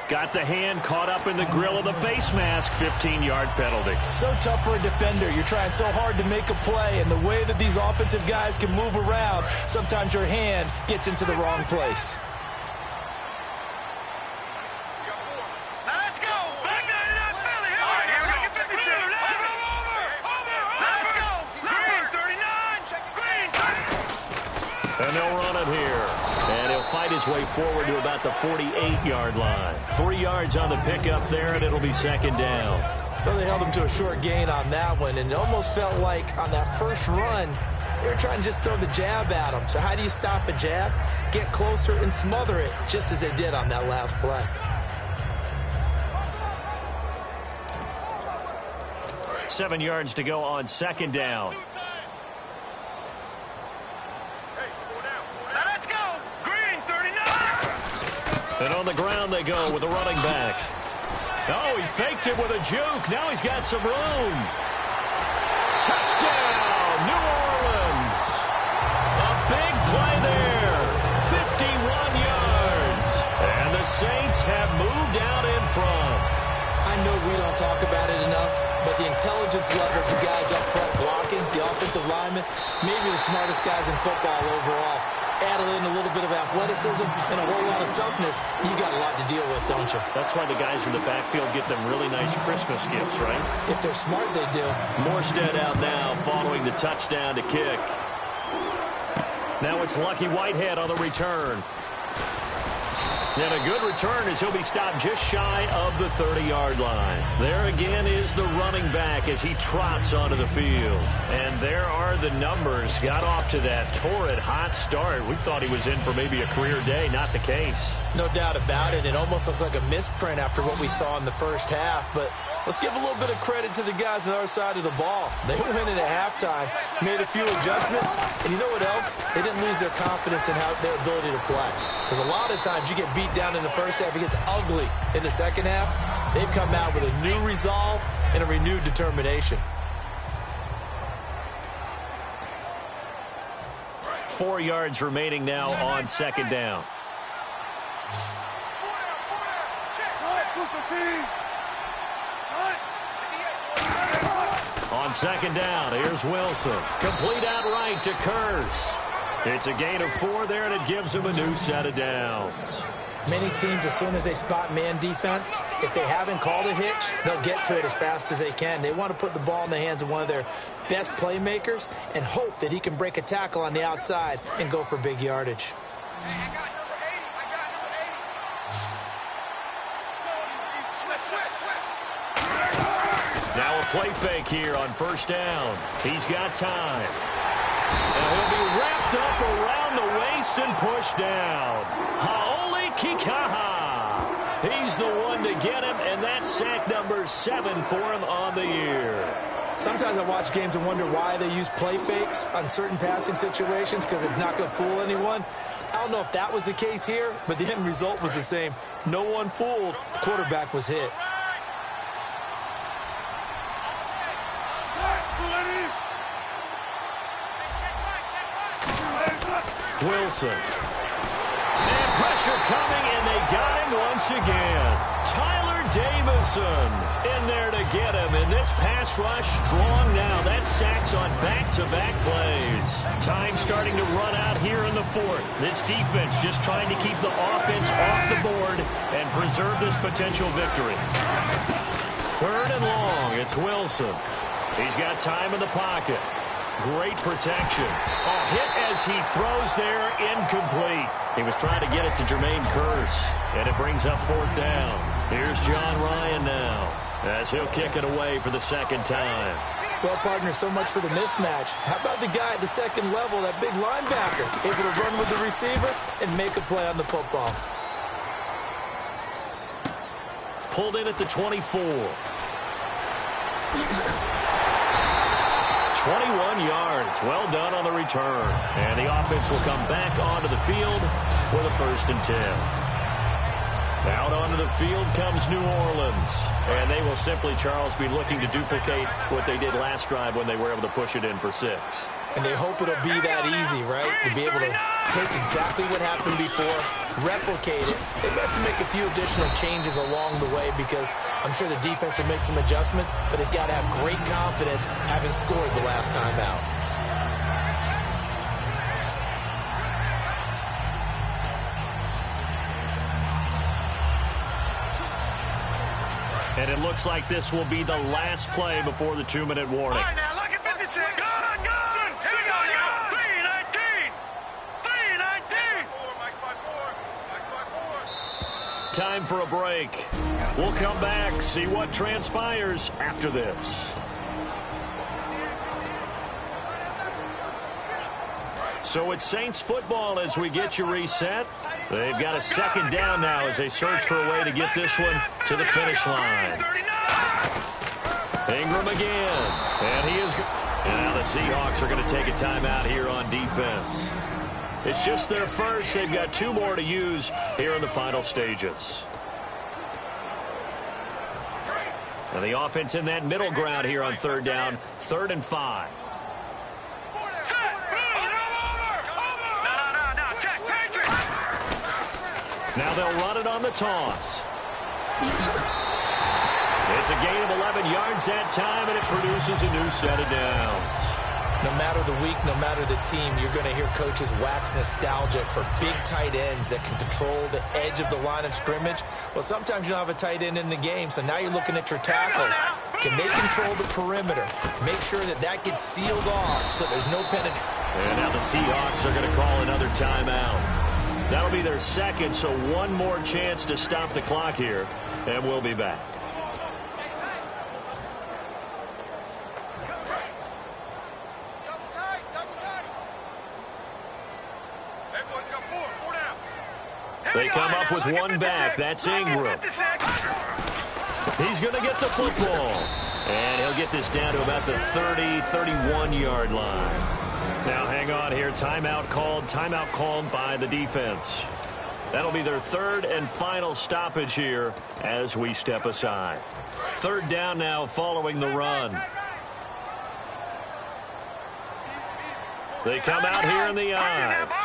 Got the hand caught up in the grill of the face mask. 15-yard penalty. So tough for a defender. You're trying so hard to make a play, and the way that these offensive guys can move around, sometimes your hand gets into the wrong place. Let's go. Back there in that belly. All right, here we go. Let's go. Green 39. Green 30. And they'll run it here. And he'll fight his way forward to about the 48-yard line. 3 yards on the pickup there, and it'll be second down. Well, they held him to a short gain on that one, and it almost felt like on that first run, they were trying to just throw the jab at him. So how do you stop a jab? Get closer and smother it, just as they did on that last play. Right, 7 yards to go on second down. And on the ground they go with a running back. Oh, he faked it with a juke. Now he's got some room. Touchdown, New Orleans. A big play there. 51 yards. And the Saints have moved out in front. I know we don't talk about it enough, but the intelligence level of the guys up front blocking, the offensive linemen, maybe the smartest guys in football overall. add in a little bit of athleticism and a whole lot of toughness, you got a lot to deal with, don't you? That's why the guys in the backfield get them really nice Christmas gifts, right? If they're smart, they do. Morstead out now following the touchdown to kick. Now it's Lucky Whitehead on the return. And a good return as he'll be stopped just shy of the 30-yard line. There again is the running back as he trots onto the field. And there are the numbers. Got off to that torrid hot start. We thought he was in for maybe a career day. Not the case. No doubt about it. It almost looks like a misprint after what we saw in the first half. But let's give a little bit of credit to the guys on our side of the ball. They went in at halftime, made a few adjustments, and you know what else? They didn't lose their confidence in their ability to play. Because a lot of times you get beat down in the first half, it gets ugly in the second half. They've come out with a new resolve and a renewed determination. 4 yards remaining now on second down. On second down, here's Wilson. Complete outright to Kurz. It's a gain of 4 there, and it gives him a new set of downs. Many teams, as soon as they spot man defense, if they haven't called a hitch, they'll get to it as fast as they can. They want to put the ball in the hands of one of their best playmakers and hope that he can break a tackle on the outside and go for big yardage. Now a play fake here on first down. He's got time. And he'll be wrapped up around the waist and pushed down. Haole Kikaha. He's the one to get him, and that's sack number 7 for him on the year. Sometimes I watch games and wonder why they use play fakes on certain passing situations, because it's not going to fool anyone. I don't know if that was the case here, but the end result was the same. No one fooled. The quarterback was hit. Wilson. And pressure coming, and they got him once again. Tyler Davison in there to get him, and this pass rush strong now. That sacks on back-to-back plays. Time starting to run out here in the fourth. This defense just trying to keep the offense off the board and preserve this potential victory. 3rd and long, it's Wilson. He's got time in the pocket. Great protection. A hit as he throws there, incomplete. He was trying to get it to Jermaine Kearse, and it brings up 4th down. Here's John Ryan now as he'll kick it away for the second time. Well, partner, so much for the mismatch. How about the guy at the second level, that big linebacker, able to run with the receiver and make a play on the football? Pulled in at the 24. 21 yards. Well done on the return. And the offense will come back onto the field with a 1st and 10. Out onto the field comes New Orleans. And they will simply, Charles, be looking to duplicate what they did last drive when they were able to push it in for 6. And they hope it'll be that easy, right? To be able to take exactly what happened before, replicate it. They've got to make a few additional changes along the way because I'm sure the defense will make some adjustments, but they've got to have great confidence having scored the last time out. And it looks like this will be the last play before the 2-minute warning. All right, now look at 56. Good. Here we go. 3-19. Time for a break. We'll come back, see what transpires after this. So it's Saints football as we get you reset. They've got a second down now as they search for a way to get this one to the finish line. Ingram again. And he is. And now the Seahawks are going to take a timeout here on defense. It's just their first. They've got 2 more to use here in the final stages. And the offense in that middle ground here on 3rd down. 3rd and 5. Now they'll run it on the toss. It's a gain of 11 yards that time, and it produces a new set of downs. No matter the week, no matter the team, you're going to hear coaches wax nostalgic for big tight ends that can control the edge of the line of scrimmage. Well, sometimes you don't have a tight end in the game, so now you're looking at your tackles. Can they control the perimeter? Make sure that that gets sealed off so there's no penetration. And now the Seahawks are going to call another timeout. That'll be their second, so one more chance to stop the clock here, and we'll be back. They come up with one back. That's Ingram. He's going to get the football. And he'll get this down to about the 30, 31-yard line. Now, hang on here. Timeout called by the defense. That'll be their third and final stoppage here as we step aside. Third down now following the run. They come out here in the eye.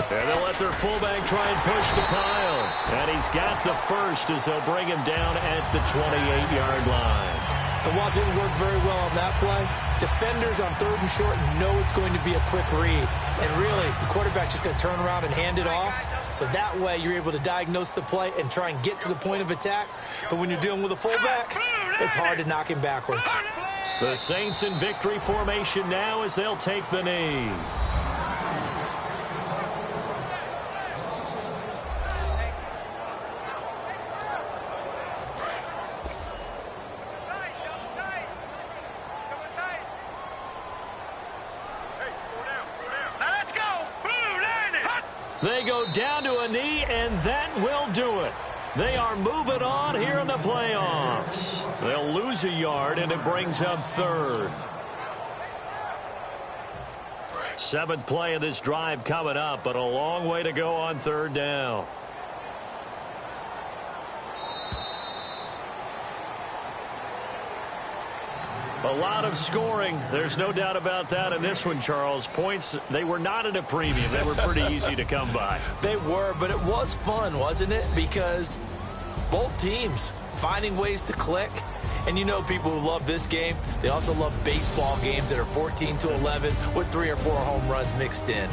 And they'll let their fullback try and push the pile. And he's got the first as they'll bring him down at the 28-yard line. And while it didn't work very well on that play, defenders on third and short know it's going to be a quick read. And really, the quarterback's just going to turn around and hand it off. So that way, you're able to diagnose the play and try and get to the point of attack. But when you're dealing with a fullback, it's hard to knock him backwards. The Saints in victory formation now as they'll take the knee. They go down to a knee, and that will do it. They are moving on here in the playoffs. They'll lose a yard, and it brings up third. Seventh play of this drive coming up, but a long way to go on third down. A lot of scoring. There's no doubt about that in this one, Charles. Points, they were not at a premium. They were pretty easy to come by. They were, but it was fun, wasn't it? Because both teams finding ways to click. And you know people who love this game, they also love baseball games that are 14-11 with 3 or 4 home runs mixed in.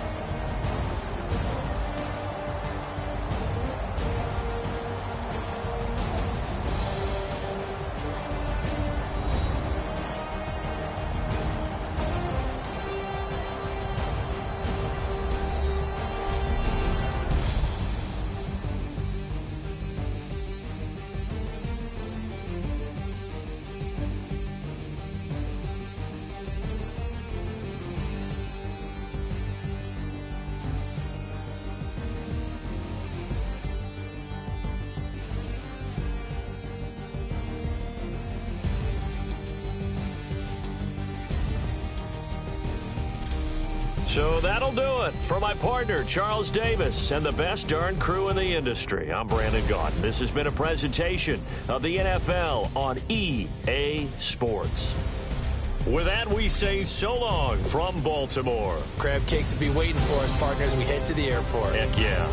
So that'll do it. For my partner, Charles Davis, and the best darn crew in the industry, I'm Brandon Gaudin. This has been a presentation of the NFL on EA Sports. With that, we say so long from Baltimore. Crab cakes will be waiting for us, partners. We head to the airport. Heck yeah.